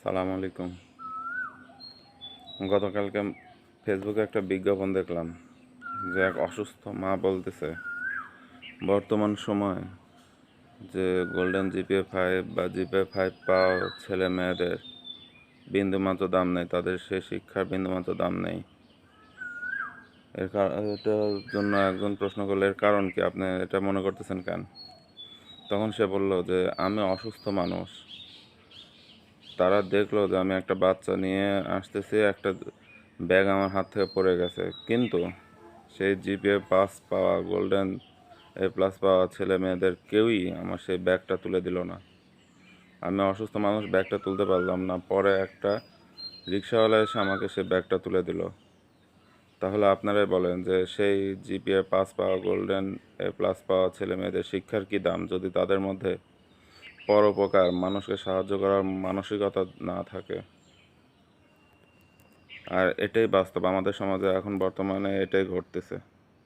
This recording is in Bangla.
সালাম আলাইকুম। গতকালকে ফেসবুকে একটা বিজ্ঞাপন দেখলাম যে এক অসুস্থ মা বলতেছে বর্তমান সময় যে গোল্ডেন জিপিএ 5 বা জিপিএ 5 পাওয়া ছেলে মেয়েদের বিন্দুমাত্র দাম নেই, তাদের সেই শিক্ষার বিন্দুমাত্র দাম নেই। এটার জন্য একজন প্রশ্ন করলে এর কারণ কি, আপনি এটা মনে করতেছেন কেন? তখন সে বলল যে আমি অসুস্থ মানুষ, তারা দেখলো যে আমি একটা বাচ্চা নিয়ে আসতেছি, একটা ব্যাগ আমার হাত থেকে পড়ে গেছে, কিন্তু সেই জিপিএ 5 পাওয়া গোল্ডেন A+ পাওয়া ছেলে মেয়েদের কেউই আমার সেই ব্যাগটা তুলে দিল না। আমি অসুস্থ মানুষ, ব্যাগটা তুলতে পারলাম না, পরে একটা রিক্সাওয়ালা এসে আমাকে সেই ব্যাগটা তুলে দিল। তাহলে আপনারাই বলেন যে সেই জিপিএ 5 পাওয়া গোল্ডেন A+ পাওয়া ছেলে মেয়েদের শিক্ষার কী দাম, যদি তাদের মধ্যে পরোপকার, মানুষকে সাহায্য করার মানসিকতা না থাকে। আর এটাই বাস্তব, আমাদের সমাজে এখন বর্তমানে এটাই ঘটতেছে।